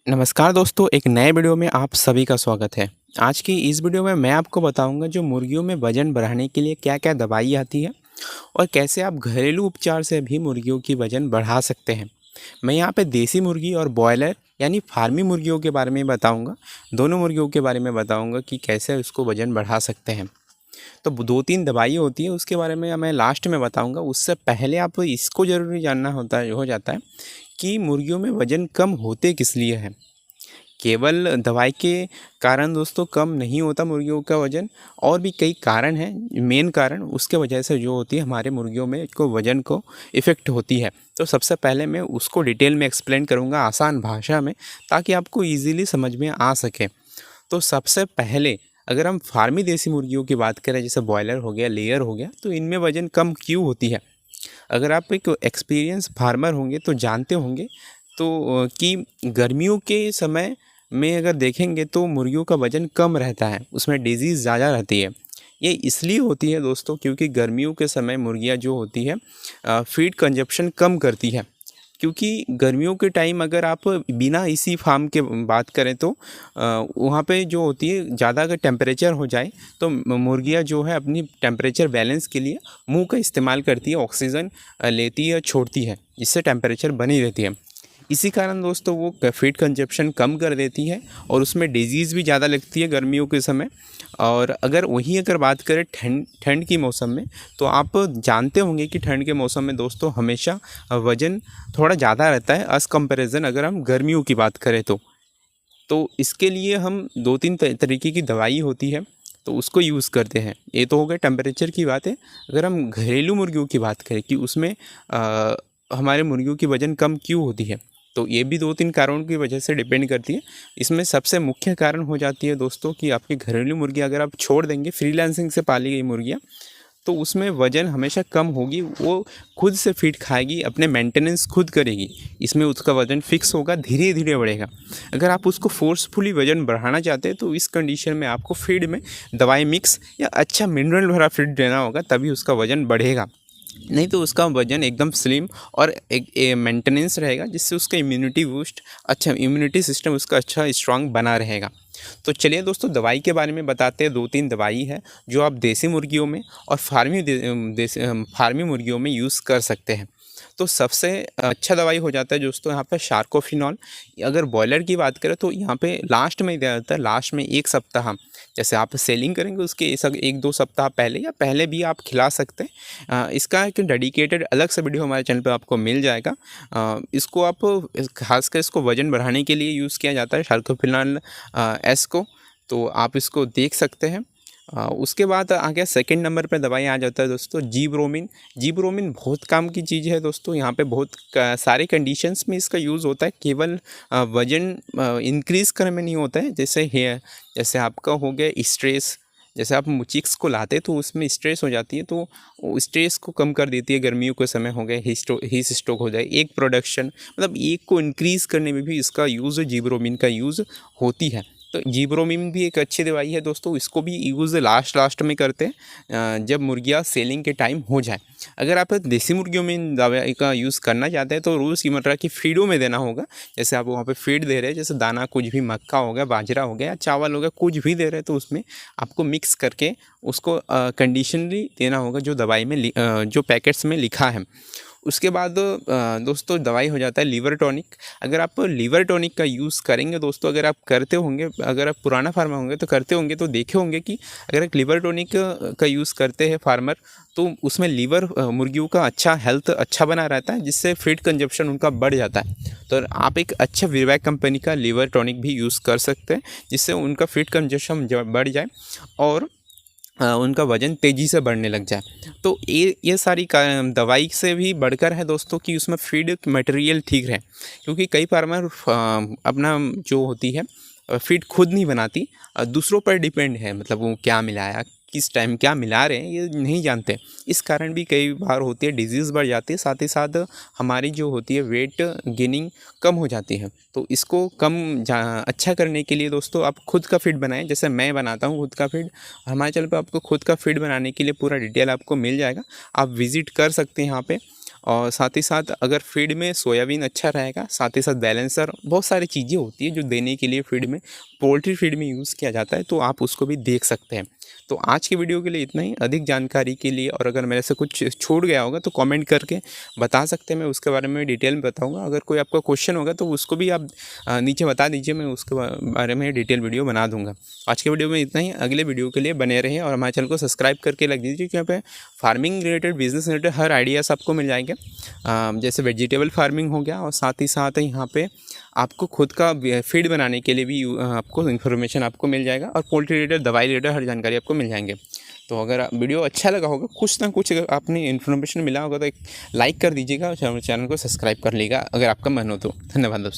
नमस्कार दोस्तों, एक नए वीडियो में आप सभी का स्वागत है। आज की इस वीडियो में मैं आपको बताऊंगा जो मुर्गियों में वज़न बढ़ाने के लिए क्या-क्या दवाई आती है और कैसे आप घरेलू उपचार से भी मुर्गियों की वज़न बढ़ा सकते हैं। मैं यहाँ पे देसी मुर्गी और ब्रॉयलर यानी फार्मी मुर्गियों के बारे में बताऊंगा। दोनों मुर्गियों के बारे में बताऊंगा कि कैसे उसको वज़न बढ़ा सकते हैं। तो 2-3 दवाई होती है, उसके बारे में मैं लास्ट में बताऊंगा। उससे पहले आप इसको ज़रूरी जानना हो जाता है कि मुर्गियों में वज़न कम होते किस लिए हैं। केवल दवाई के कारण दोस्तों कम नहीं होता मुर्गियों का वज़न, और भी कई कारण हैं। मेन कारण उसके वजह से जो होती है हमारे मुर्गियों में को वज़न को इफ़ेक्ट होती है। तो सबसे पहले मैं उसको डिटेल में एक्सप्लेन करूँगा आसान भाषा में, ताकि आपको ईज़िली समझ में आ सके। तो सबसे पहले अगर हम फार्मी देसी मुर्गियों की बात करें, जैसे बॉयलर हो गया, लेयर हो गया, तो इनमें वज़न कम क्यों होती है? अगर आप एक एक्सपीरियंस फार्मर होंगे तो जानते होंगे तो कि गर्मियों के समय में अगर देखेंगे तो मुर्गियों का वज़न कम रहता है, उसमें डिज़ीज़ ज़्यादा रहती है। ये इसलिए होती है दोस्तों क्योंकि गर्मियों के समय मुर्गियाँ जो होती है फ़ीड कंज़प्शन कम करती है। क्योंकि गर्मियों के टाइम अगर आप बिना इसी फार्म के बात करें तो वहाँ पे जो होती है ज़्यादा अगर टेम्परेचर हो जाए तो मुर्गियाँ जो है अपनी टेम्परेचर बैलेंस के लिए मुंह का इस्तेमाल करती है, ऑक्सीजन लेती है, छोड़ती है, जिससे टेम्परेचर बनी रहती है। इसी कारण दोस्तों वो फीड कंजप्शन कम कर देती है और उसमें डिजीज़ भी ज़्यादा लगती है गर्मियों के समय। और अगर बात करें ठंड ठंड की मौसम में, तो आप जानते होंगे कि ठंड के मौसम में दोस्तों हमेशा वज़न थोड़ा ज़्यादा रहता है एज़ कंपैरिज़न अगर हम गर्मियों की बात करें तो इसके लिए हम 2-3 तरीके की दवाई होती है, तो उसको यूज़ करते हैं। ये तो हो गया टेम्परेचर की बात है। अगर हम घरेलू मुर्गियों की बात करें कि उसमें हमारे मुर्गियों की वज़न कम क्यों होती है, तो ये भी 2-3 कारणों की वजह से डिपेंड करती है। इसमें सबसे मुख्य कारण हो जाती है दोस्तों कि आपकी घरेलू मुर्गी अगर आप छोड़ देंगे, फ्रीलांसिंग से पाली गई मुर्गियाँ, तो उसमें वज़न हमेशा कम होगी। वो खुद से फीड खाएगी, अपने मेंटेनेंस खुद करेगी। इसमें उसका वज़न फिक्स होगा, धीरे-धीरे बढ़ेगा। अगर आप उसको फ़ोर्सफुली वज़न बढ़ाना चाहते हैं तो इस कंडीशन में आपको फीड में दवाई मिक्स या अच्छा मिनरल भरा फीड देना होगा, तभी उसका वज़न बढ़ेगा। नहीं तो उसका वज़न एकदम स्लिम और एक मेंटेनेंस रहेगा, जिससे उसका इम्यूनिटी सिस्टम उसका अच्छा स्ट्रॉन्ग बना रहेगा। तो चलिए दोस्तों, दवाई के बारे में बताते हैं। 2-3 दवाई है जो आप देसी मुर्गियों में और फार्मी मुर्गियों में यूज़ कर सकते हैं। तो सबसे अच्छा दवाई हो जाता है दोस्तों यहाँ पे शार्कोफिनॉल। अगर बॉयलर की बात करें तो यहाँ पे लास्ट में दिया जाता है, लास्ट में 1 सप्ताह, जैसे आप सेलिंग करेंगे उसके 1-2 सप्ताह पहले या पहले भी आप खिला सकते हैं। इसका एक डेडिकेटेड अलग से वीडियो हमारे चैनल पे आपको मिल जाएगा। इसको आप खासकर इसको वज़न बढ़ाने के लिए यूज़ किया जाता है, शार्कोफिनॉल एस को, तो आप इसको देख सकते हैं। उसके बाद आ गया सेकंड नंबर पे दवाई आ जाता है दोस्तों जीब्रोमिन। जीब्रोमिन बहुत काम की चीज़ है दोस्तों। यहाँ पे बहुत सारे कंडीशंस में इसका यूज़ होता है। केवल वज़न इंक्रीज़ करने में नहीं होता है। जैसे आपका हो गया स्ट्रेस, जैसे आप चिक्स को लाते तो उसमें स्ट्रेस हो जाती है, तो वो स्ट्रेस को कम कर देती है। गर्मियों के समय हो गए हीट स्ट्रोक हो जाए, एक प्रोडक्शन मतलब एक को इंक्रीज़ करने में भी इसका यूज़, जीब्रोमिन का यूज़ होती है। तो जीब्रोमिन भी एक अच्छी दवाई है दोस्तों। इसको भी यूज़ लास्ट में करते हैं जब मुर्गियाँ सेलिंग के टाइम हो जाए। अगर आप देसी मुर्गियों में इन दवाई का यूज़ करना चाहते हैं तो रोज़मर्रा की फीडों में देना होगा। जैसे आप वहाँ पे फीड दे रहे हैं, जैसे दाना कुछ भी मक्का हो गया, बाजरा हो गया या चावल हो गया, कुछ भी दे रहे हैं तो उसमें आपको मिक्स करके उसको कंडीशनली देना होगा, जो दवाई में जो पैकेट्स में लिखा है। उसके बाद दोस्तों दवाई हो जाता है लीवर टॉनिक। अगर आप लीवर टॉनिक का यूज़ करेंगे दोस्तों, अगर आप करते होंगे, अगर आप पुराना फार्मर होंगे तो करते होंगे, तो देखे होंगे कि अगर एक लीवर टॉनिक का यूज़ करते हैं फार्मर, तो उसमें लीवर मुर्गियों का अच्छा हेल्थ अच्छा बना रहता है, जिससे फीड कंजप्शन उनका बढ़ जाता है। तो आप एक अच्छा विवेक कंपनी का लीवर टॉनिक भी यूज़ कर सकते हैं, जिससे उनका फीड कंजप्शन बढ़ जाए और उनका वज़न तेज़ी से बढ़ने लग जाए। तो ये सारी का दवाई से भी बढ़कर है दोस्तों कि उसमें फीड मटेरियल ठीक रहे। क्योंकि कई फार्मर अपना जो होती है फीड खुद नहीं बनाती, दूसरों पर डिपेंड है, मतलब वो क्या मिलाया, किस टाइम क्या मिला रहे हैं, ये नहीं जानते। इस कारण भी कई बार होती है डिजीज़ बढ़ जाती है, साथ ही साथ हमारी जो होती है वेट गेनिंग कम हो जाती है। तो इसको अच्छा करने के लिए दोस्तों आप खुद का फीड बनाएं, जैसे मैं बनाता हूँ खुद का फीड। हमारे चैनल पे आपको खुद का फीड बनाने के लिए पूरा डिटेल आपको मिल जाएगा, आप विज़िट कर सकते हैं यहाँ पे। और साथ ही साथ अगर फीड में सोयाबीन अच्छा रहेगा, साथ ही साथ बैलेंसर, बहुत सारी चीज़ें होती है जो देने के लिए फीड में, पोल्ट्री फीड में यूज़ किया जाता है, तो आप उसको भी देख सकते हैं। तो आज की वीडियो के लिए इतना ही। अधिक जानकारी के लिए और अगर मेरे से कुछ छूट गया होगा तो कमेंट करके बता सकते हैं, मैं उसके बारे में डिटेल में बताऊंगा। अगर कोई आपका क्वेश्चन होगा तो उसको भी आप नीचे बता दीजिए, मैं उसके बारे में डिटेल वीडियो बना दूंगा। आज के वीडियो में इतना ही। अगले वीडियो के लिए बने रहें और हमारे चैनल को सब्सक्राइब करके लग दीजिए, क्योंकि यहाँ पे फार्मिंग रिलेटेड, बिजनेस रिलेटेड हर आइडियाज़ आपको मिल जाएंगे। जैसे वेजिटेबल फार्मिंग हो गया, और साथ ही साथ यहाँ पे आपको खुद का फीड बनाने के लिए भी आपको इन्फॉर्मेशन आपको मिल जाएगा, और पोल्ट्री रिलेटेड, दवाई रिलेटेड हर जानकारी आपको मिल जाएंगे। तो अगर वीडियो अच्छा लगा होगा, कुछ ना कुछ अगर आपने इन्फॉर्मेशन मिला होगा, तो एक लाइक कर दीजिएगा और चैनल को सब्सक्राइब कर लीजिएगा अगर आपका मन हो तो। धन्यवाद दोस्तों।